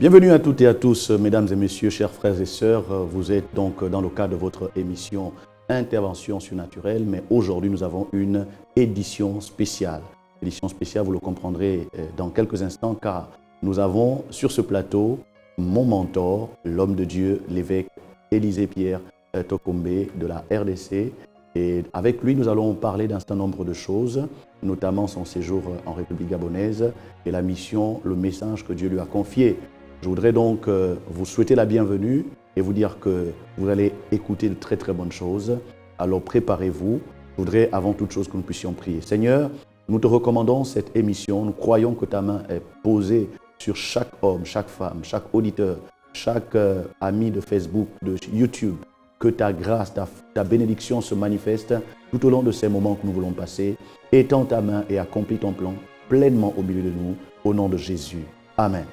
Bienvenue à toutes et à tous, mesdames et messieurs, chers frères et sœurs. Vous êtes donc dans le cadre de votre émission Intervention surnaturelle, mais aujourd'hui nous avons une édition spéciale. Édition spéciale, vous le comprendrez dans quelques instants, car nous avons sur ce plateau mon mentor, l'homme de Dieu, l'évêque Élisée Pierre Tokombe de la RDC. Et avec lui, nous allons parler d'un certain nombre de choses, notamment son séjour en République gabonaise et la mission, le message que Dieu lui a confié. Je voudrais donc vous souhaiter la bienvenue et vous dire que vous allez écouter de très très bonnes choses. Alors préparez-vous. Je voudrais avant toute chose que nous puissions prier. Seigneur, nous te recommandons cette émission. Nous croyons que ta main est posée sur chaque homme, chaque femme, chaque auditeur, chaque ami de Facebook, de YouTube. Que ta grâce, ta bénédiction se manifeste tout au long de ces moments que nous voulons passer. Étends ta main et accomplis ton plan pleinement au milieu de nous. Au nom de Jésus. Amen.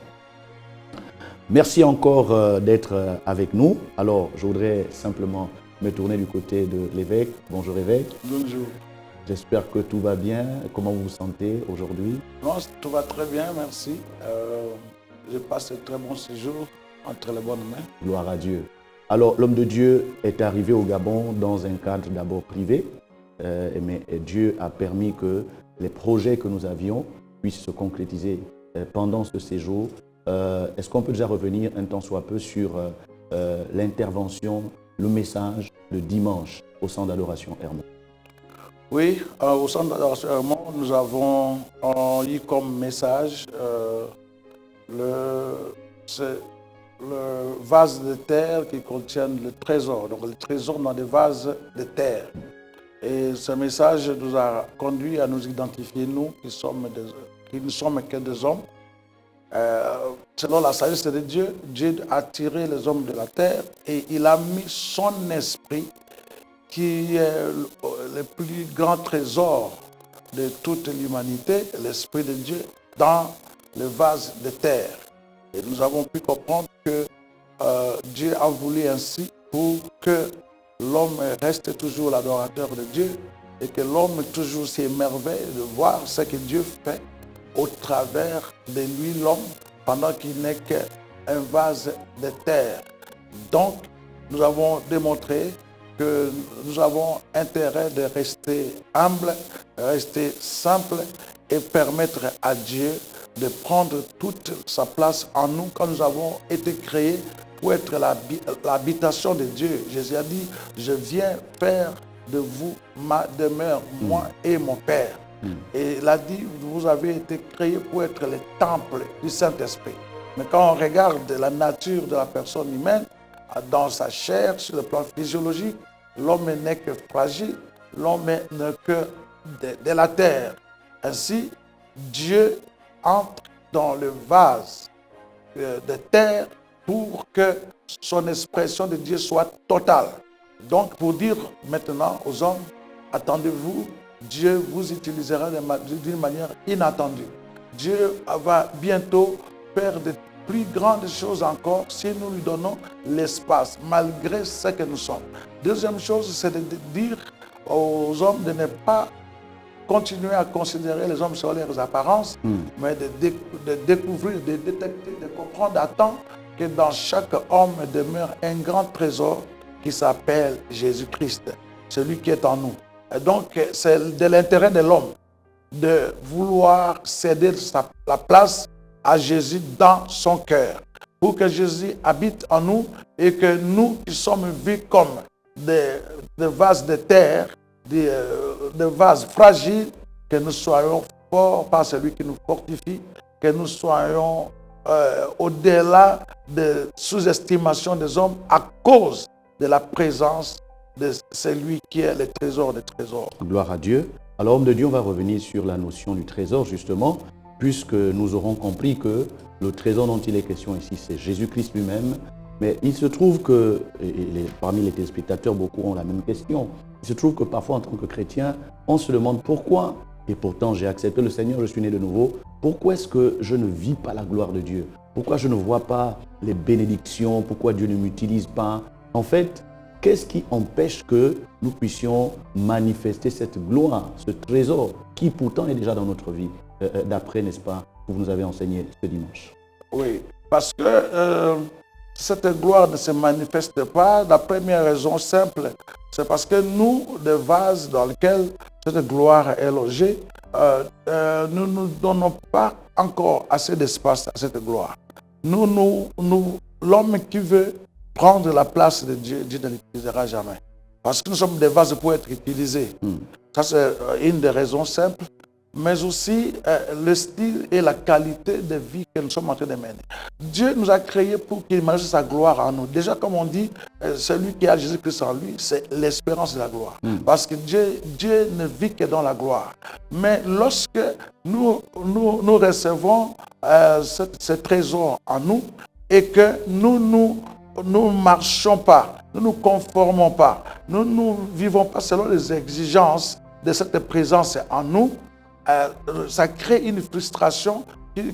Merci encore d'être avec nous. Alors, je voudrais simplement me tourner du côté de l'évêque. Bonjour évêque. Bonjour. J'espère que tout va bien. Comment vous vous sentez aujourd'hui? Non, tout va très bien, merci. Je passe un très bon séjour entre les bonnes mains. Gloire à Dieu. Alors, l'homme de Dieu est arrivé au Gabon dans un cadre d'abord privé, mais Dieu a permis que les projets que nous avions puissent se concrétiser pendant ce séjour. Est-ce qu'on peut déjà revenir un temps soit peu sur l'intervention, le message de dimanche au centre d'adoration Hermon? Oui, au centre d'adoration Hermon, nous avons eu comme message le vase de terre qui contient le trésor. Donc le trésor dans des vases de terre. Et ce message nous a conduit à nous identifier, nous qui ne sommes que des hommes. Selon la sagesse de Dieu, Dieu a tiré les hommes de la terre et il a mis son esprit, qui est le plus grand trésor de toute l'humanité, l'esprit de Dieu, dans le vase de terre. Et nous avons pu comprendre que Dieu a voulu ainsi pour que l'homme reste toujours l'adorateur de Dieu et que l'homme toujours s'émerveille de voir ce que Dieu fait au travers de lui, l'homme, pendant qu'il n'est qu'un vase de terre. Donc, nous avons démontré que nous avons intérêt de rester humble, rester simple et permettre à Dieu de prendre toute sa place en nous quand nous avons été créés pour être l'habitation de Dieu. Jésus a dit, je viens faire de vous ma demeure, moi et mon Père. Et il a dit, vous avez été créés pour être le temple du Saint-Esprit. Mais quand on regarde la nature de la personne humaine, dans sa chair, sur le plan physiologique, l'homme n'est que fragile, l'homme n'est que de la terre. Ainsi, Dieu entre dans le vase de terre pour que son expression de Dieu soit totale. Donc, pour dire maintenant aux hommes, attendez-vous, Dieu vous utilisera d'une manière inattendue. Dieu va bientôt faire de plus grandes choses encore si nous lui donnons l'espace, malgré ce que nous sommes. Deuxième chose, c'est de dire aux hommes de ne pas continuer à considérer les hommes sur leurs apparences, mais de découvrir, de détecter, de comprendre à temps que dans chaque homme demeure un grand trésor qui s'appelle Jésus-Christ, celui qui est en nous. Et donc, c'est de l'intérêt de l'homme de vouloir céder la place à Jésus dans son cœur, pour que Jésus habite en nous et que nous qui sommes vus comme des vases de terre, des vases fragiles, que nous soyons forts par celui qui nous fortifie, que nous soyons au-delà de sous-estimation des hommes à cause de la présence de celui qui est le trésor des trésors. Gloire à Dieu. Alors, homme de Dieu, on va revenir sur la notion du trésor, justement, puisque nous aurons compris que le trésor dont il est question ici, c'est Jésus-Christ lui-même. Mais il se trouve que, parmi les téléspectateurs, beaucoup ont la même question. Il se trouve que parfois, en tant que chrétien, on se demande pourquoi, et pourtant j'ai accepté le Seigneur, je suis né de nouveau, pourquoi est-ce que je ne vis pas la gloire de Dieu? Pourquoi je ne vois pas les bénédictions? Pourquoi Dieu ne m'utilise pas? En fait, qu'est-ce qui empêche que nous puissions manifester cette gloire, ce trésor, qui pourtant est déjà dans notre vie, d'après, n'est-ce pas, que vous nous avez enseigné ce dimanche? Oui, Parce que cette gloire ne se manifeste pas. La première raison simple, c'est parce que nous, des vases dans lesquels cette gloire est logée, nous ne donnons pas encore assez d'espace à cette gloire. L'homme qui veut prendre la place de Dieu, Dieu ne l'utilisera jamais. Parce que nous sommes des vases pour être utilisés. Ça, c'est une des raisons simples. Mais aussi le style et la qualité de vie que nous sommes en train de mener. Dieu nous a créés pour qu'il manifeste sa gloire en nous. Déjà, comme on dit, celui qui a Jésus-Christ en lui, c'est l'espérance de la gloire. Parce que Dieu ne vit que dans la gloire. Mais lorsque nous recevons ce trésor en nous et que nous ne marchons pas, nous ne nous conformons pas, nous ne vivons pas selon les exigences de cette présence en nous, ça crée une frustration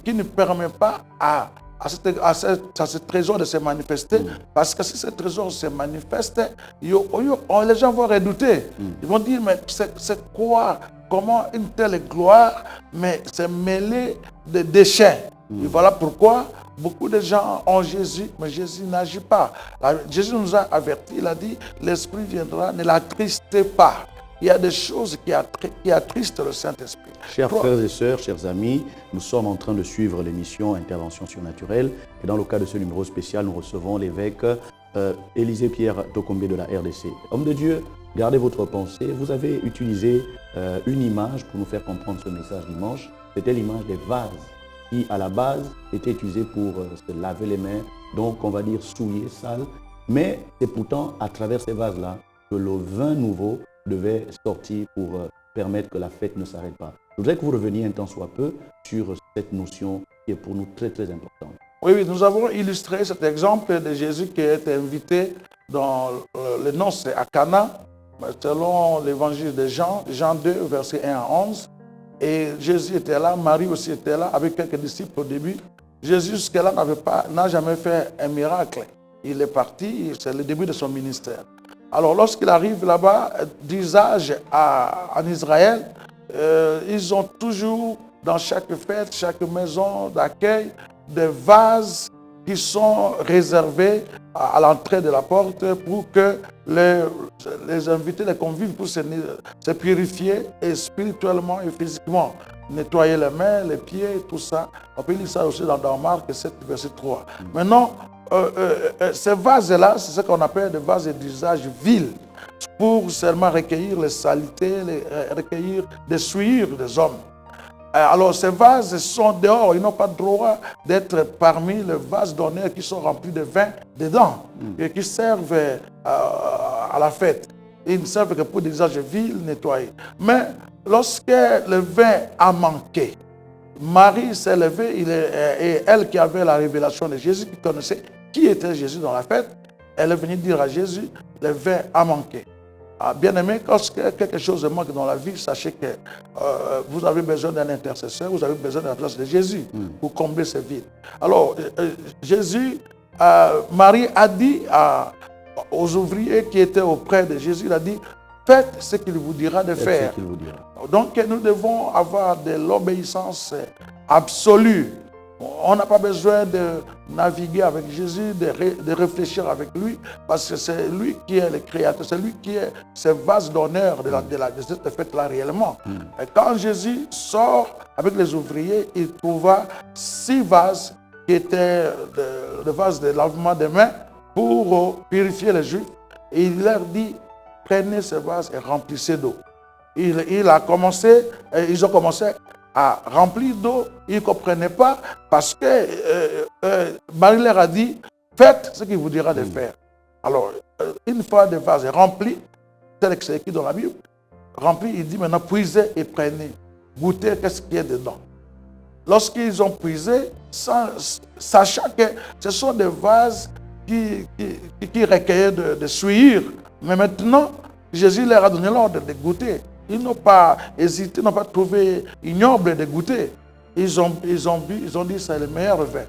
qui ne permet pas à ce trésor de se manifester. Parce que si ce trésor se manifeste, les gens vont redouter. Ils vont dire, mais c'est quoi? Comment une telle gloire, mais c'est mêlé de déchets. Et voilà pourquoi beaucoup de gens ont Jésus, mais Jésus n'agit pas. Jésus nous a avertis, il a dit, l'Esprit viendra, ne l'attristez pas. Il y a des choses qui attristent le Saint-Esprit. Chers frères et sœurs, chers amis, nous sommes en train de suivre l'émission Intervention surnaturelle. Et dans le cadre de ce numéro spécial, nous recevons l'évêque Élisée Pierre Tokombé de la RDC. Homme de Dieu, gardez votre pensée. Vous avez utilisé une image pour nous faire comprendre ce message dimanche. C'était l'image des vases qui, à la base, étaient utilisés pour se laver les mains, donc on va dire souillés, sales. Mais c'est pourtant à travers ces vases-là que le vin nouveau devait sortir pour permettre que la fête ne s'arrête pas. Je voudrais que vous reveniez un tant soit peu sur cette notion qui est pour nous très très importante. Oui, nous avons illustré cet exemple de Jésus qui a été invité dans les noces à Cana, selon l'évangile de Jean, Jean 2, versets 1 à 11. Et Jésus était là, Marie aussi était là, avec quelques disciples au début. Jésus jusque-là n'a jamais fait un miracle. Il est parti, c'est le début de son ministère. Alors, lorsqu'il arrive là-bas, d'usage en Israël, ils ont toujours, dans chaque fête, chaque maison d'accueil, des vases qui sont réservés à l'entrée de la porte pour que les invités, les convives, puissent se purifier et spirituellement et physiquement. Nettoyer les mains, les pieds, tout ça. On peut lire ça aussi dans Marc 7, verset 3. Maintenant, ces vases-là, c'est ce qu'on appelle des vases d'usage vil, pour seulement recueillir les saletés, recueillir des souillures des hommes. Alors ces vases sont dehors, ils n'ont pas le droit d'être parmi les vases d'honneur qui sont remplis de vin dedans et qui servent à la fête. Ils ne servent que pour des usages vils, nettoyés. Mais lorsque le vin a manqué, Marie s'est levée, et elle qui avait la révélation de Jésus, qui connaissait qui était Jésus dans la fête, elle est venue dire à Jésus, le vin a manqué. Bien-aimé, quand quelque chose manque dans la vie, sachez que vous avez besoin d'un intercesseur, vous avez besoin de la place de Jésus pour combler ce vide. Alors, Marie a dit aux ouvriers qui étaient auprès de Jésus, il a dit, faites ce qu'il vous dira de faire. Donc, nous devons avoir de l'obéissance absolue. On n'a pas besoin de naviguer avec Jésus, de réfléchir avec lui, parce que c'est lui qui est le créateur, c'est lui qui est ce vase d'honneur de cette fête-là réellement. Et quand Jésus sort avec les ouvriers, il trouva 6 vases qui étaient des vases de lavement des mains pour purifier les Juifs. Et il leur dit, prenez ces vases et remplissez d'eau. Ils ont commencé à remplir d'eau, ils ne comprenaient pas parce que Marie leur a dit, faites ce qu'il vous dira de faire. Alors, une fois le vase est rempli, tel que c'est écrit dans la Bible, rempli, il dit maintenant puisez et prenez, goûtez qu'est-ce qu'il y a dedans. Lorsqu'ils ont puisé, sachant que ce sont des vases qui recueillaient de souillure, mais maintenant, Jésus leur a donné l'ordre de goûter. Ils n'ont pas hésité, ils n'ont pas trouvé ignoble de goûter. Ils ont bu, ils ont dit c'est le meilleur vin.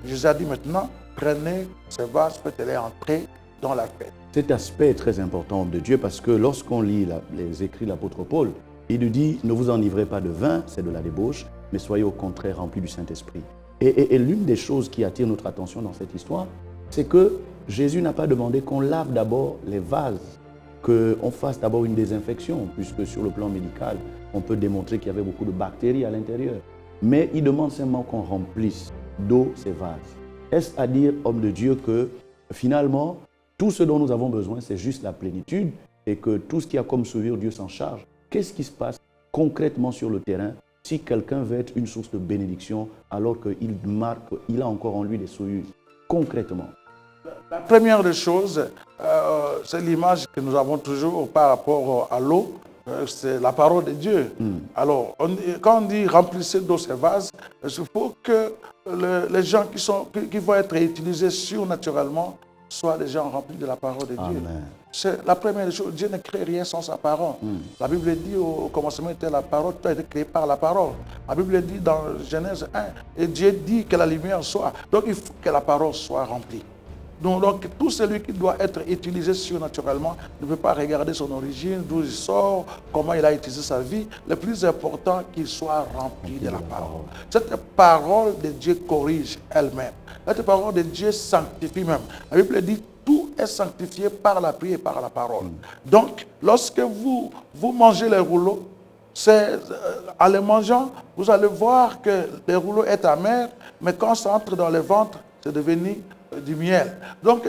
Jésus a dit maintenant, prenez ces vases, faites-les entrer dans la fête. Cet aspect est très important de Dieu parce que lorsqu'on lit les écrits de l'apôtre Paul, il nous dit, ne vous enivrez pas de vin, c'est de la débauche, mais soyez au contraire remplis du Saint-Esprit. Et l'une des choses qui attire notre attention dans cette histoire, c'est que Jésus n'a pas demandé qu'on lave d'abord les vases, qu'on fasse d'abord une désinfection, puisque sur le plan médical, on peut démontrer qu'il y avait beaucoup de bactéries à l'intérieur. Mais il demande simplement qu'on remplisse d'eau ces vases. Est-ce à dire, homme de Dieu, que finalement, tout ce dont nous avons besoin, c'est juste la plénitude et que tout ce qui a comme souillure, Dieu s'en charge? Qu'est-ce qui se passe concrètement sur le terrain si quelqu'un veut être une source de bénédiction alors qu'il a encore en lui des souillures? Concrètement. La première des choses, c'est l'image que nous avons toujours par rapport à l'eau, c'est la parole de Dieu. Alors, quand on dit remplissez d'eau ces vases, il faut que les gens qui vont être utilisés surnaturellement soient des gens remplis de la parole de Dieu. Amen. C'est la première des choses. Dieu ne crée rien sans sa parole. La Bible dit au commencement était la parole, tout a été créé par la parole. La Bible dit dans Genèse 1, et Dieu dit que la lumière soit. Donc il faut que la parole soit remplie. Donc tout celui qui doit être utilisé surnaturellement ne peut pas regarder son origine, d'où il sort, comment il a utilisé sa vie. Le plus important, qu'il soit rempli de la parole. Cette parole de Dieu corrige elle-même. Cette parole de Dieu sanctifie même. La Bible dit tout est sanctifié par la prière et par la parole. Donc, lorsque vous mangez les rouleaux, en les mangeant, vous allez voir que les rouleaux est amer, mais quand ça entre dans le ventre, c'est devenu du miel. Donc,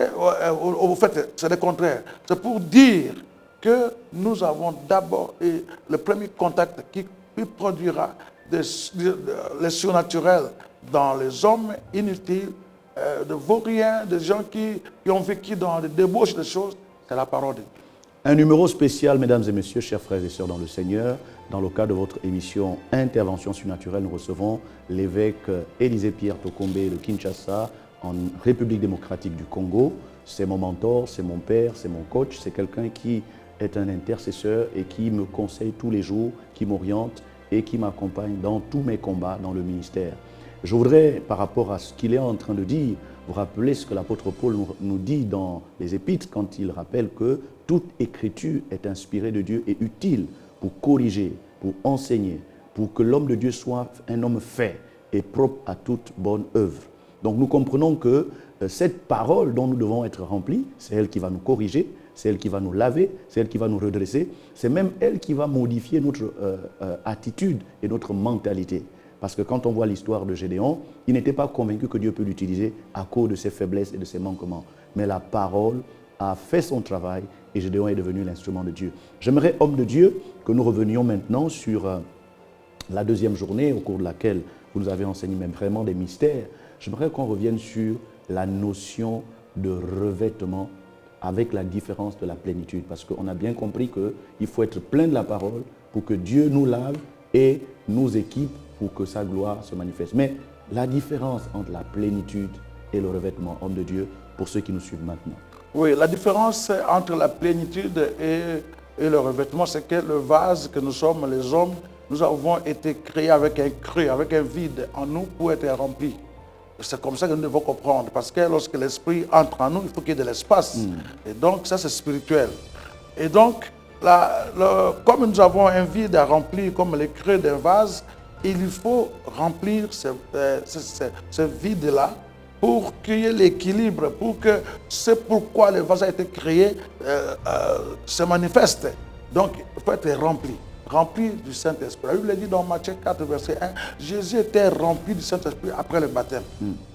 au fait, c'est le contraire. C'est pour dire que nous avons d'abord le premier contact qui produira le surnaturel dans les hommes inutiles, de vauriens, des gens qui ont vécu dans des débauches de choses, c'est la parole de Dieu. Un numéro spécial, mesdames et messieurs, chers frères et sœurs dans le Seigneur. Dans le cadre de votre émission Intervention surnaturelle, nous recevons l'évêque Élisée Pierre Tokombe de Kinshasa, en République démocratique du Congo. C'est mon mentor, c'est mon père, c'est mon coach, c'est quelqu'un qui est un intercesseur et qui me conseille tous les jours, qui m'oriente et qui m'accompagne dans tous mes combats dans le ministère. Je voudrais, par rapport à ce qu'il est en train de dire, vous rappeler ce que l'apôtre Paul nous dit dans les Épîtres quand il rappelle que toute écriture est inspirée de Dieu et utile pour corriger, pour enseigner, pour que l'homme de Dieu soit un homme fait et propre à toute bonne œuvre. Donc nous comprenons que cette parole dont nous devons être remplis, c'est elle qui va nous corriger, c'est elle qui va nous laver, c'est elle qui va nous redresser, c'est même elle qui va modifier notre attitude et notre mentalité. Parce que quand on voit l'histoire de Gédéon, il n'était pas convaincu que Dieu peut l'utiliser à cause de ses faiblesses et de ses manquements. Mais la parole a fait son travail et Gédéon est devenu l'instrument de Dieu. J'aimerais, homme de Dieu, que nous revenions maintenant sur la deuxième journée au cours de laquelle vous nous avez enseigné même vraiment des mystères. J'aimerais qu'on revienne sur la notion de revêtement avec la différence de la plénitude. Parce qu'on a bien compris qu'il faut être plein de la parole pour que Dieu nous lave et nous équipe pour que sa gloire se manifeste. Mais la différence entre la plénitude et le revêtement, homme de Dieu, pour ceux qui nous suivent maintenant. Oui, la différence entre la plénitude et le revêtement, c'est que le vase que nous sommes, les hommes, nous avons été créés avec un creux, avec un vide en nous pour être remplis. C'est comme ça que nous devons comprendre, parce que lorsque l'esprit entre en nous, il faut qu'il y ait de l'espace. Et donc, ça, c'est spirituel. Et donc, comme nous avons un vide à remplir, comme le creux d'un vase, il faut remplir ce vide-là pour qu'il y ait l'équilibre, pour que c'est pourquoi le vase a été créé se manifeste. Donc, il faut être rempli du Saint-Esprit. La Bible dit dans Matthieu 4, verset 1, Jésus était rempli du Saint-Esprit après le baptême.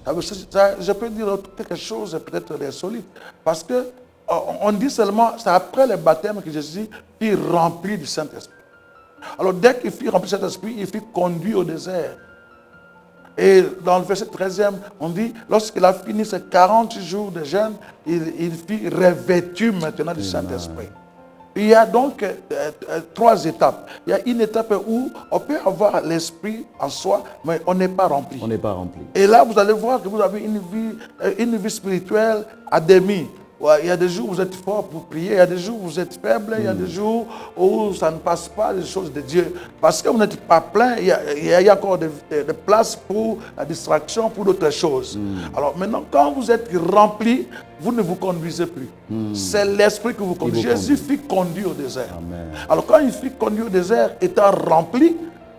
Je peux dire quelque chose peut-être d'insolite, parce qu'on dit seulement, c'est après le baptême que Jésus fut rempli du Saint-Esprit. Alors dès qu'il fut rempli du Saint-Esprit, il fut conduit au désert. Et dans le verset 13e, on dit, lorsqu'il a fini ses 40 jours de jeûne, il fut revêtu maintenant du Saint-Esprit. Il y a donc 3 étapes. Il y a une étape où on peut avoir l'esprit en soi, mais on n'est pas rempli. On n'est pas rempli. Et là, vous allez voir que vous avez une vie spirituelle à demi. Ouais, il y a des jours où vous êtes fort pour prier, il y a des jours où vous êtes faible, il y a des jours où ça ne passe pas les choses de Dieu. Parce que vous n'êtes pas plein, il y a encore de place pour la distraction, pour d'autres choses. Alors maintenant, quand vous êtes rempli, vous ne vous conduisez plus. C'est l'esprit que vous conduit. Jésus fut conduit au désert. Amen. Alors quand il fut conduit au désert, étant rempli,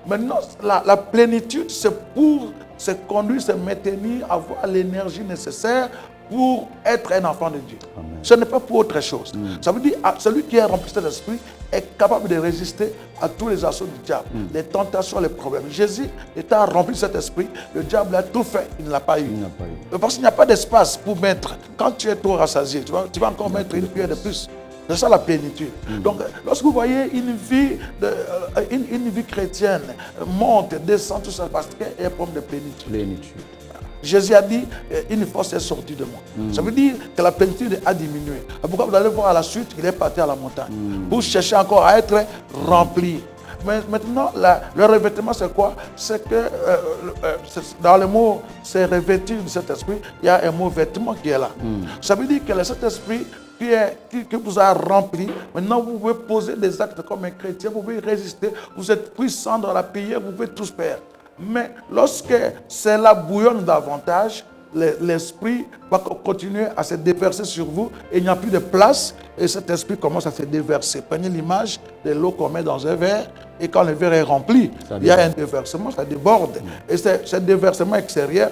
maintenant la plénitude, c'est pour se conduire, se maintenir, avoir l'énergie nécessaire pour être un enfant de Dieu. Amen. Ce n'est pas pour autre chose. Ça veut dire que celui qui est rempli de l'esprit est capable de résister à tous les assauts du diable, les tentations, les problèmes. Jésus étant rempli de cet esprit, le diable a tout fait, il ne l'a pas eu. Parce qu'il n'y a pas d'espace pour mettre. Quand tu es trop rassasié, tu vas encore mettre une cuillère de plus. C'est ça la plénitude. Donc, lorsque vous voyez une vie chrétienne monte, descend, tout ça, parce qu'il y a un problème de plénitude. Jésus a dit, une force est sortie de moi. Ça veut dire que la plénitude a diminué. Pourquoi vous allez voir à la suite qu'il est parti à la montagne pour chercher encore à être rempli. Mais maintenant, le revêtement, c'est quoi? C'est que dans le mot, c'est revêtir de cet esprit, il y a un mot vêtement qui est là. Ça veut dire que cet esprit qui vous a rempli, maintenant vous pouvez poser des actes comme un chrétien, vous pouvez résister, vous êtes puissant dans la prière, vous pouvez tous faire. Mais lorsque cela bouillonne davantage, l'esprit va continuer à se déverser sur vous et il n'y a plus de place et cet esprit commence à se déverser. Prenez l'image de l'eau qu'on met dans un verre et quand le verre est rempli, il y a un déversement, ça déborde. Et ce déversement extérieur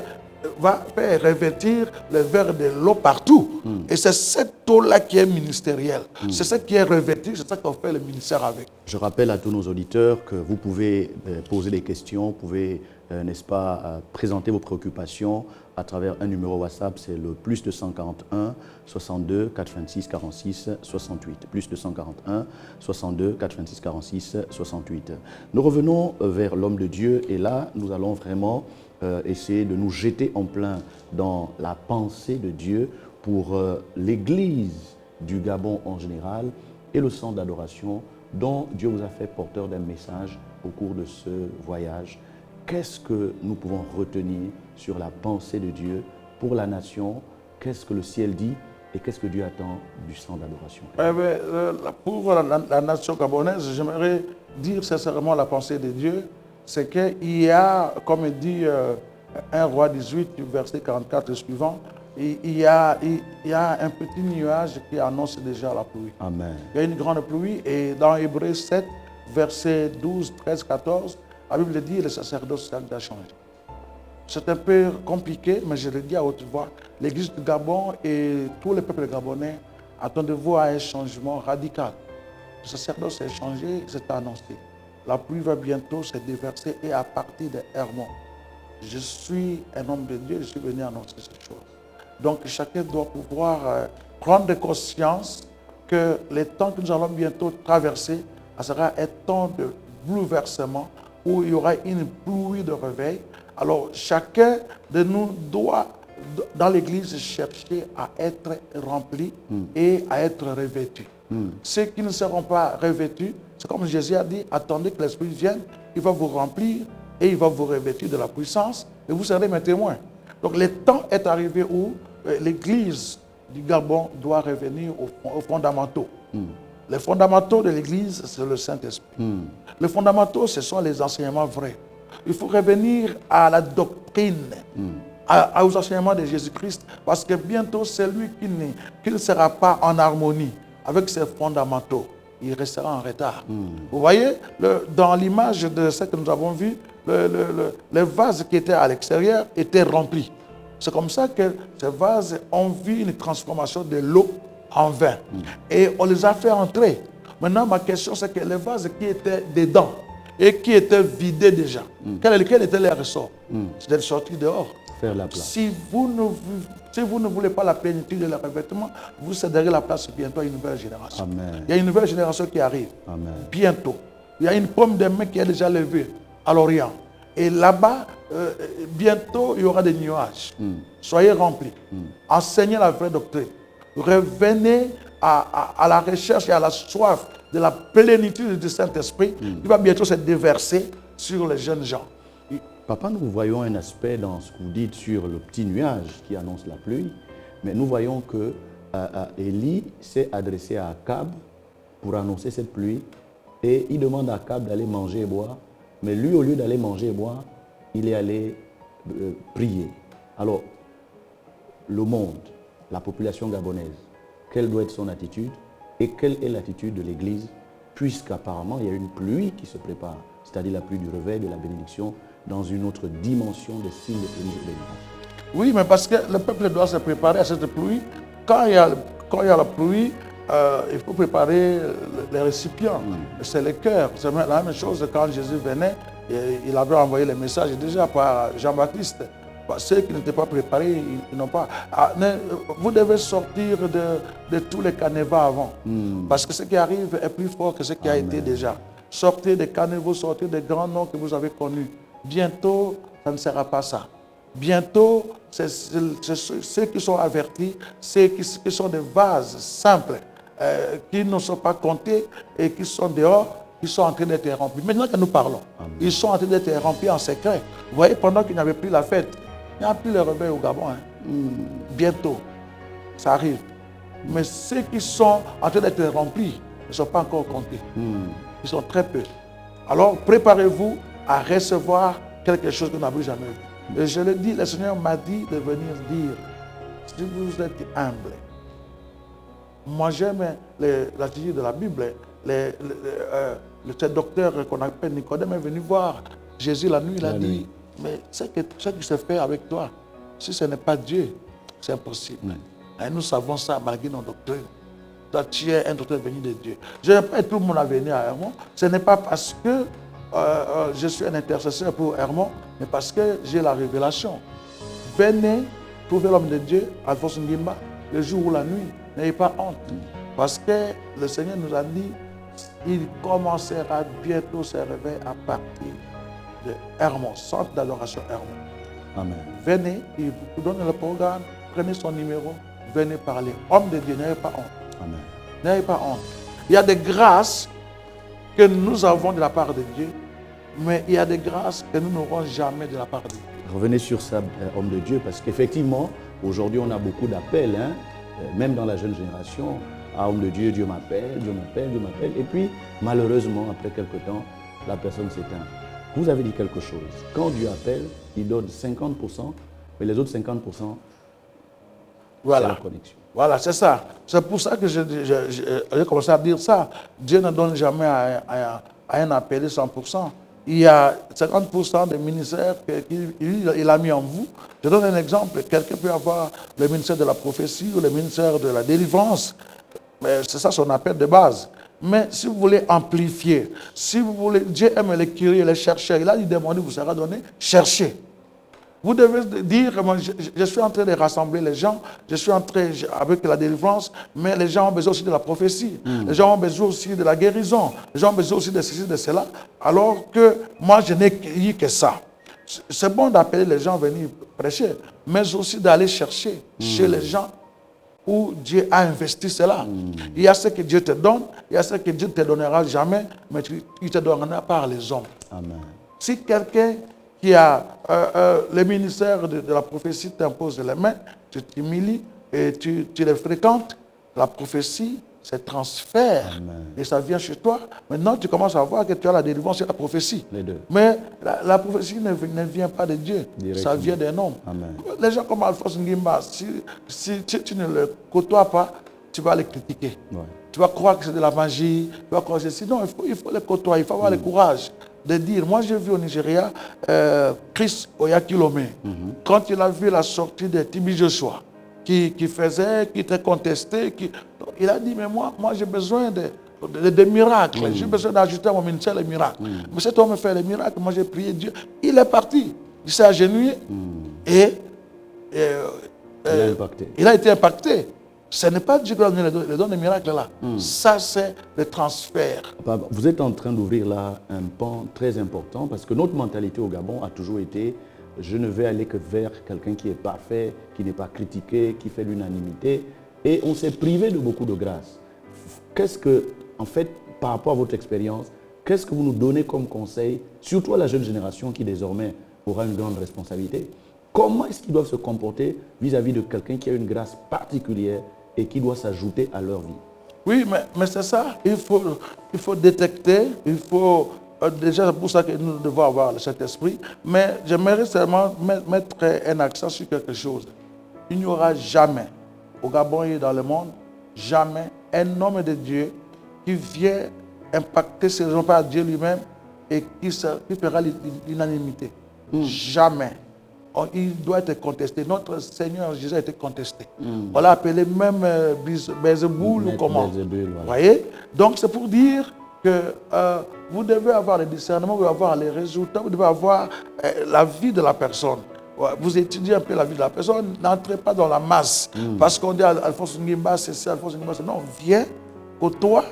va faire revêtir le verre de l'eau partout. Et c'est cette eau-là qui est ministérielle. C'est ça qui est revêtu, c'est ça qu'on fait le ministère avec. Je rappelle à tous nos auditeurs que vous pouvez poser des questions, vous pouvez, n'est-ce pas, présenter vos préoccupations à travers un numéro WhatsApp, c'est le plus 241 62 426 46 68. Plus 241 62 426 46 68. Nous revenons vers l'homme de Dieu et là, nous allons vraiment essayer de nous jeter en plein dans la pensée de Dieu pour l'Église du Gabon en général et le centre d'adoration dont Dieu vous a fait porteur d'un message au cours de ce voyage. Qu'est-ce que nous pouvons retenir sur la pensée de Dieu pour la nation? Qu'est-ce que le ciel dit et qu'est-ce que Dieu attend du centre d'adoration? Pour la nation gabonaise, j'aimerais dire sincèrement la pensée de Dieu. C'est qu'il y a, comme dit 1 Roi 18, verset 44 et suivant, il y a un petit nuage qui annonce déjà la pluie. Amen. Il y a une grande pluie et dans Hébreux 7, verset 12, 13, 14, la Bible dit que le sacerdoce a changé. C'est un peu compliqué, mais je le dis à haute voix. L'Église du Gabon et tous les peuples gabonais attendez-vous à un changement radical. Le sacerdoce a changé, c'est annoncé. La pluie va bientôt se déverser et à partir de Hermon. Je suis un homme de Dieu, je suis venu annoncer cette chose. Donc chacun doit pouvoir prendre conscience que le temps que nous allons bientôt traverser, ça sera un temps de bouleversement où il y aura une pluie de réveil. Alors chacun de nous doit, dans l'Église, chercher à être rempli et à être revêtu. Ceux qui ne seront pas revêtus, c'est comme Jésus a dit, attendez que l'Esprit vienne, il va vous remplir et il va vous revêtir de la puissance et vous serez mes témoins. Donc le temps est arrivé où l'Église du Gabon doit revenir aux fondamentaux. Les fondamentaux de l'Église, c'est le Saint-Esprit. Les fondamentaux, ce sont les enseignements vrais. Il faut revenir à la doctrine, aux enseignements de Jésus-Christ, parce que bientôt, c'est lui qui ne sera pas en harmonie avec ses fondamentaux. Il restera en retard. Vous voyez, dans l'image de ce que nous avons vu, les vases qui étaient à l'extérieur étaient remplis. C'est comme ça que ces vases ont vu une transformation de l'eau en vin. Et on les a fait entrer. Maintenant, ma question, c'est que les vases qui étaient dedans et qui étaient vidés déjà, quel était leur ressort? C'est de sortir dehors. Faire la place. Si vous ne voulez pas la plénitude de le revêtement, vous céderez la place bientôt à une nouvelle génération. Amen. Il y a une nouvelle génération qui arrive. Amen. Bientôt. Il y a une pomme de main qui est déjà levée à l'Orient. Et là-bas, bientôt, il y aura des nuages. Soyez remplis. Enseignez la vraie doctrine. Revenez à la recherche et à la soif de la plénitude du Saint-Esprit. Il va bientôt se déverser sur les jeunes gens. Papa, nous voyons un aspect dans ce que vous dites sur le petit nuage qui annonce la pluie, mais nous voyons que Élie s'est adressé à Akab pour annoncer cette pluie et il demande à Akab d'aller manger et boire, mais lui, au lieu d'aller manger et boire, il est allé prier. Alors, le monde, la population gabonaise, quelle doit être son attitude et quelle est l'attitude de l'Église, puisqu'apparemment il y a une pluie qui se prépare, c'est-à-dire la pluie du réveil, de la bénédiction, dans une autre dimension des signes de bénédiction. Oui, mais parce que le peuple doit se préparer à cette pluie. Quand il y a la pluie, il faut préparer les récipients. C'est le cœur. C'est la même chose quand Jésus venait. Il avait envoyé les messages déjà par Jean-Baptiste. Ceux qui n'étaient pas préparés, ils n'ont pas. Vous devez sortir de tous les canevas avant. Parce que ce qui arrive est plus fort que ce qui a été déjà. Sortez des caniveaux, sortez des grands noms que vous avez connus. Bientôt, ça ne sera pas ça. Bientôt, c'est ceux qui sont avertis, ceux qui sont des vases simples, qui ne sont pas comptés et qui sont dehors, qui sont en train d'être remplis. Maintenant que nous parlons, ils sont en train d'être remplis en secret. Vous voyez, pendant qu'il n'y avait plus la fête, il n'y a plus le réveil au Gabon. Bientôt, ça arrive. Mais ceux qui sont en train d'être remplis ne sont pas encore comptés. Ils sont très peu. Alors, préparez-vous à recevoir quelque chose que vous n'avez jamais vu. Et je le dis, le Seigneur m'a dit de venir dire, si vous êtes humble, moi j'aime l'attitude de la Bible. Ce docteur qu'on appelle Nicodème est venu voir Jésus la nuit, il a dit, mais ce qui se fait avec toi, si ce n'est pas Dieu, c'est impossible. Et nous savons ça malgré nos doctrines. Toi, tu es un docteur venu de Dieu. Je n'ai pas tout le monde à venir à Hermon. Ce n'est pas parce que je suis un intercesseur pour Hermon, mais parce que j'ai la révélation. Venez trouver l'homme de Dieu, Alphonse Ngimba, le jour ou la nuit. N'ayez pas honte. Parce que le Seigneur nous a dit, il commencera bientôt ses réveils à partir de Hermon, centre d'adoration Hermon. Amen. Venez, il vous donne le programme, prenez son numéro, venez parler. Homme de Dieu, n'ayez pas honte. Amen. N'ayez pas honte. Il y a des grâces que nous avons de la part de Dieu, mais il y a des grâces que nous n'aurons jamais de la part de Dieu. Revenez sur ça, homme de Dieu, parce qu'effectivement, aujourd'hui, on a beaucoup d'appels, même dans la jeune génération. Ah, homme de Dieu, Dieu m'appelle, Dieu m'appelle, Dieu m'appelle. Et puis, malheureusement, après quelque temps, la personne s'éteint. Vous avez dit quelque chose. Quand Dieu appelle, il donne 50%, mais les autres 50%, voilà. C'est la connexion. Voilà, c'est ça. C'est pour ça que j'ai commencé à dire ça. Dieu ne donne jamais à un appelé 100%. Il y a 50% des ministères qu'il a mis en vous. Je donne un exemple. Quelqu'un peut avoir le ministère de la prophétie ou le ministère de la délivrance. C'est ça son appel de base. Mais si vous voulez amplifier, si vous voulez, Dieu aime les curieux et les chercheurs. Il a dit demander, vous sera donné. Cherchez. Vous devez dire, je suis en train de rassembler les gens, je suis en train avec la délivrance, mais les gens ont besoin aussi de la prophétie, les gens ont besoin aussi de la guérison, les gens ont besoin aussi de ceci, de cela, alors que moi je n'ai eu que ça. C'est bon d'appeler les gens à venir prêcher, mais aussi d'aller chercher chez les gens où Dieu a investi cela. Il y a ce que Dieu te donne, il y a ce que Dieu ne te donnera jamais, mais il te donnera par les hommes. Amen. Si quelqu'un qui a le ministère de la prophétie t'impose les mains, tu t'humilies et tu les fréquentes, la prophétie se transfère. Amen. Et ça vient chez toi. Maintenant, tu commences à voir que tu as la délivrance et la prophétie. Les deux. Mais la prophétie ne vient pas de Dieu, ça vient d'un homme. Amen. Les gens comme Alphonse Ngimba, si tu ne le côtoies pas, tu vas les critiquer. Ouais. Tu vas croire que c'est de la magie, tu vas croire que c'est... Sinon, il faut les côtoyer, il faut avoir le courage de dire, moi j'ai vu au Nigeria Chris Oyakilome, quand il a vu la sortie de Tibi Joshua, qui était contesté, il a dit, mais moi j'ai besoin de miracles, j'ai besoin d'ajouter à mon ministère les miracles. Mais cet homme fait les miracles, moi j'ai prié Dieu, il est parti, il s'est agenouillé et il a été impacté. Ce n'est pas Dieu qui donne les dons des miracles là. Ça, c'est le transfert. Vous êtes en train d'ouvrir là un pan très important parce que notre mentalité au Gabon a toujours été je ne vais aller que vers quelqu'un qui est parfait, qui n'est pas critiqué, qui fait l'unanimité. Et on s'est privé de beaucoup de grâce. Qu'est-ce que, en fait, par rapport à votre expérience, qu'est-ce que vous nous donnez comme conseil, surtout à la jeune génération qui désormais aura une grande responsabilité? Comment est-ce qu'ils doivent se comporter vis-à-vis de quelqu'un qui a une grâce particulière et qui doit s'ajouter à leur vie? Oui, mais c'est ça. Il faut détecter, il faut... déjà, c'est pour ça que nous devons avoir cet esprit. Mais j'aimerais seulement mettre un accent sur quelque chose. Il n'y aura jamais, au Gabon et dans le monde, jamais un homme de Dieu qui vient impacter ces gens par Dieu lui-même et qui fera l'unanimité. Jamais. Il doit être contesté. Notre Seigneur Jésus a été contesté. On l'a appelé même Belzéboul ou comment. Belzébul, voilà. Voyez? Donc c'est pour dire que vous devez avoir le discernement, vous devez avoir les résultats, vous devez avoir la vie de la personne. Ouais, vous étudiez un peu la vie de la personne, n'entrez pas dans la masse. Parce qu'on dit à Alphonse Ngimba, c'est ça, Alphonse Ngimba, c'est non, viens, côtoie,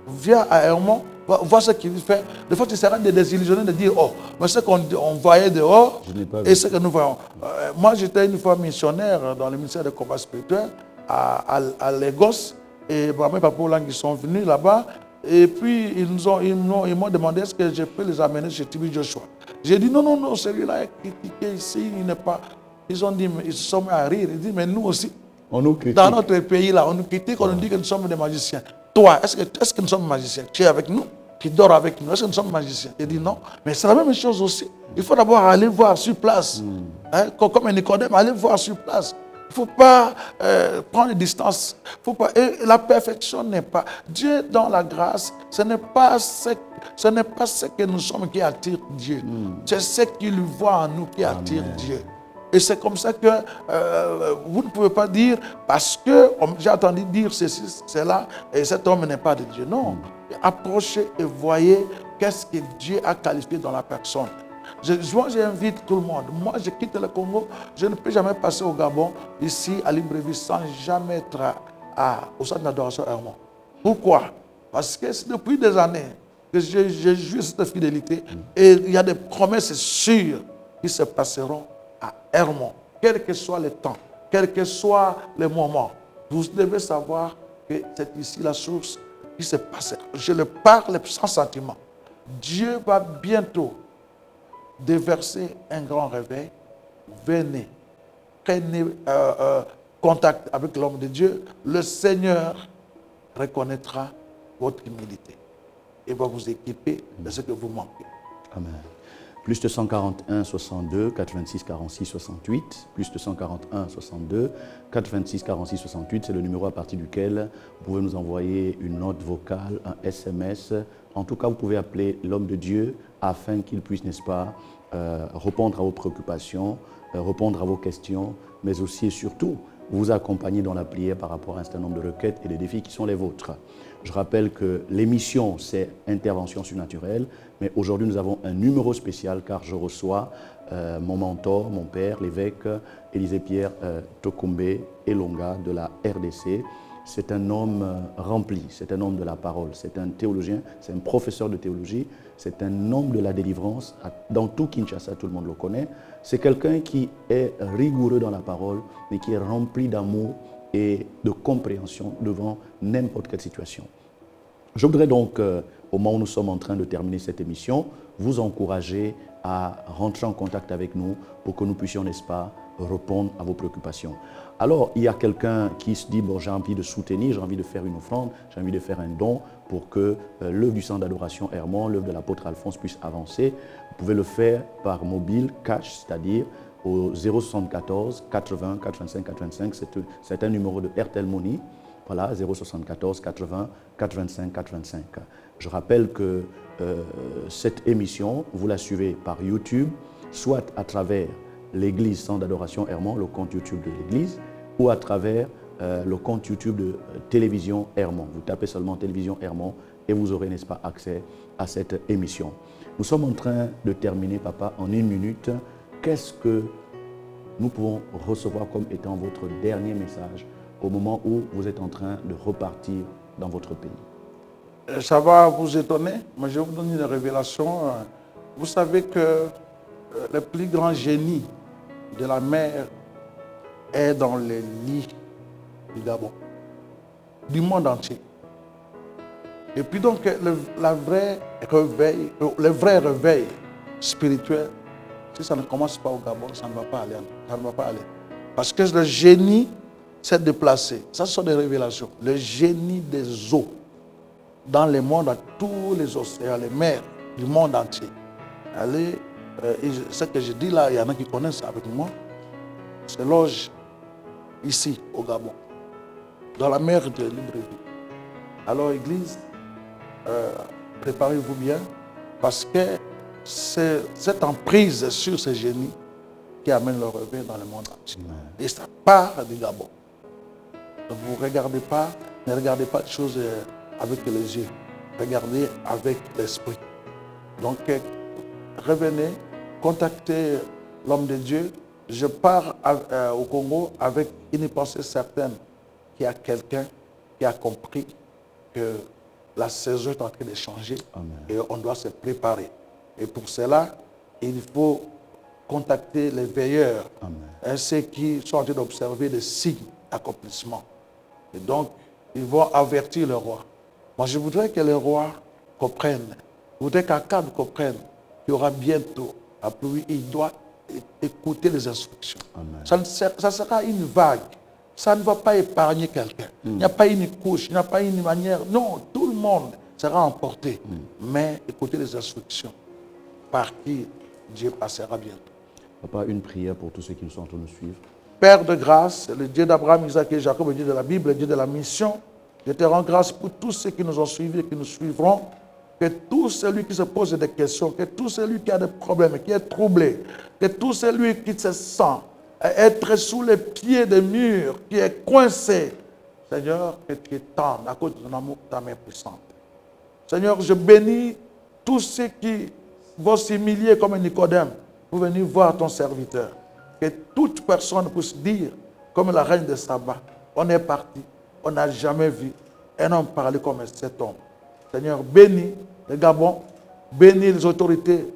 viens à Hermon, vois ce qu'il fait. Des fois, tu seras désillusionné de dire, oh, mais ce qu'on voyait dehors et ce que nous voyons. Moi, j'étais une fois missionnaire dans le ministère de combat spirituel à Lagos, et Brahma et Papa Lang, ils sont venus là-bas. Et puis, ils m'ont demandé est-ce que je peux les amener chez Tibi Joshua. J'ai dit non, celui-là est critiqué ici, il n'est pas. Ils ont dit, ils se sont mis à rire. Ils disent, mais nous aussi, On nous critique. dans notre pays, là, on nous critique, on nous dit que nous sommes des magiciens. Toi, est-ce que nous sommes magiciens? Tu es avec nous? Tu dors avec nous? Est-ce que nous sommes magiciens? J'ai dit non, mais c'est la même chose aussi. Il faut d'abord aller voir sur place. Hein, comme un Nicodème, aller voir sur place. Il ne faut pas prendre des distances. Faut pas, et la perfection n'est pas. Dieu dans la grâce, ce n'est pas ce que nous sommes qui attire Dieu. C'est ce qu'il voit en nous qui attire Dieu. Et c'est comme ça que vous ne pouvez pas dire, parce que j'ai entendu dire ceci, cela, et cet homme n'est pas de Dieu. Non. Approchez et voyez qu'est-ce que Dieu a qualifié dans la personne. Moi, j'invite tout le monde. Moi, je quitte le Congo. Je ne peux jamais passer au Gabon, ici, à Libreville, sans jamais être au centre d'adoration Hermon. Pourquoi? Parce que c'est depuis des années que j'ai joué cette fidélité. Et il y a des promesses sûres qui se passeront à Hermon. Quel que soit le temps, quel que soit le moment, vous devez savoir que c'est ici la source qui se passe. Je le parle sans sentiment. Dieu va bientôt déverser un grand réveil. Venez, prenez contact avec l'homme de Dieu. Le Seigneur reconnaîtra votre humilité et va vous équiper de ce que vous manquez. Amen. Plus de 141 62 86 46 68, plus de 141 62 86 46 68, c'est le numéro à partir duquel vous pouvez nous envoyer une note vocale, un SMS. En tout cas, vous pouvez appeler l'homme de Dieu afin qu'il puisse, n'est-ce pas, répondre à vos préoccupations, répondre à vos questions, mais aussi et surtout vous accompagner dans la prière par rapport à un certain nombre de requêtes et de défis qui sont les vôtres. Je rappelle que l'émission, c'est Intervention surnaturelle, mais aujourd'hui, nous avons un numéro spécial car je reçois mon mentor, mon père, l'évêque Élisée-Pierre Tokombé Elonga de la RDC. C'est un homme rempli, c'est un homme de la parole, c'est un théologien, c'est un professeur de théologie, c'est un homme de la délivrance. Dans tout Kinshasa, tout le monde le connaît. C'est quelqu'un qui est rigoureux dans la parole, mais qui est rempli d'amour et de compréhension devant n'importe quelle situation. Je voudrais donc, au moment où nous sommes en train de terminer cette émission, vous encourager à rentrer en contact avec nous pour que nous puissions, n'est-ce pas, répondre à vos préoccupations. Alors, il y a quelqu'un qui se dit, bon, j'ai envie de soutenir, j'ai envie de faire une offrande, j'ai envie de faire un don pour que l'œuvre du centre d'adoration Hermon, l'œuvre de l'apôtre Alphonse puisse avancer. Vous pouvez le faire par mobile, cash, c'est-à-dire au 074 80 85 85. C'est un numéro de Airtel Money. Voilà, 074 80 85 85. Je rappelle que cette émission, vous la suivez par YouTube, soit à travers l'église Centre d'adoration Hermon, le compte YouTube de l'église, ou à travers le compte YouTube de Télévision Hermon. Vous tapez seulement Télévision Hermon et vous aurez, n'est-ce pas, accès à cette émission. Nous sommes en train de terminer, papa, en 1 minute. Qu'est-ce que nous pouvons recevoir comme étant votre dernier message au moment où vous êtes en train de repartir dans votre pays? Ça va vous étonner, mais je vais vous donner une révélation. Vous savez que le plus grand génie de la mer est dans les lits du Gabon, du monde entier. Et puis donc, le vrai réveil spirituel, si ça ne commence pas au Gabon, ça ne va pas aller. Ça ne va pas aller. Parce que le génie s'est déplacé. Ça, ce sont des révélations. Le génie des eaux dans le monde, à tous les océans, les mers du monde entier. Allez, ce que je dis là, il y en a qui connaissent avec moi. C'est loge ici, au Gabon, dans la mer de Libreville. Alors, Église, préparez-vous bien, parce que c'est cette emprise sur ces génies qui amène le revers dans le monde entier. Amen. Et ça part du Gabon. Donc vous ne regardez pas les choses avec les yeux. Regardez avec l'esprit. Donc revenez, contactez l'homme de Dieu. Je pars au Congo avec une pensée certaine qu'il y a quelqu'un qui a compris que la saison est en train de changer. Amen. Et on doit se préparer. Et pour cela, il faut contacter les veilleurs, ceux qui sont en train d'observer les signes d'accomplissement. Et donc, ils vont avertir le roi. Moi, je voudrais que le roi comprenne, je voudrais qu'Akab comprenne qu'il y aura bientôt la pluie. Il doit écouter les instructions. Ça sera une vague. Ça ne va pas épargner quelqu'un. Il n'y a pas une couche, il n'y a pas une manière. Non, tout le monde sera emporté. Mais écoutez les instructions par qui Dieu passera bientôt. Papa, une prière pour tous ceux qui sont en train de nous suivre. Père de grâce, le Dieu d'Abraham, Isaac et Jacob, le Dieu de la Bible, le Dieu de la mission, je te rends grâce pour tous ceux qui nous ont suivis et qui nous suivront. Que tout celui qui se pose des questions, que tout celui qui a des problèmes, qui est troublé, que tout celui qui se sent être sous les pieds des murs, qui est coincé, Seigneur, que tu étendes à cause de ton amour, ta main puissante. Seigneur, je bénis tous ceux qui vont s'humilier comme un Nicodème pour venir voir ton serviteur. Que toute personne puisse dire, comme la reine de Saba, on est parti, on n'a jamais vu un homme parler comme cet homme. Seigneur, bénis le Gabon, bénis les autorités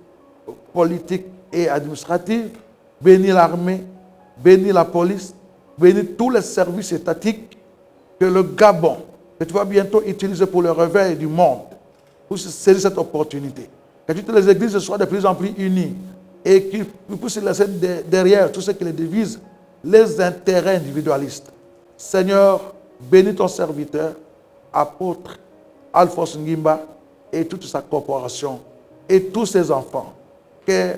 politiques et administratives, bénis l'armée, bénis la police, bénis tous les services étatiques que le Gabon, que tu vas bientôt utiliser pour le réveil du monde, pour saisir cette opportunité. Que toutes les églises soient de plus en plus unies et qu'ils puissent laisser derrière tout ce qui les divise, les intérêts individualistes. Seigneur, bénis ton serviteur, apôtre Alphonse Ngimba et toute sa corporation et tous ses enfants. Que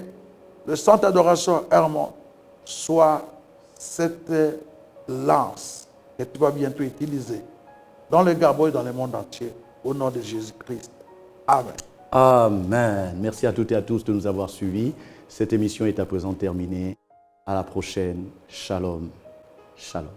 le centre d'adoration Hermon soit cette lance que tu vas bientôt utiliser dans le Gabon et dans le monde entier, au nom de Jésus-Christ. Amen. Amen. Merci à toutes et à tous de nous avoir suivis. Cette émission est à présent terminée. À la prochaine. Shalom. Shalom.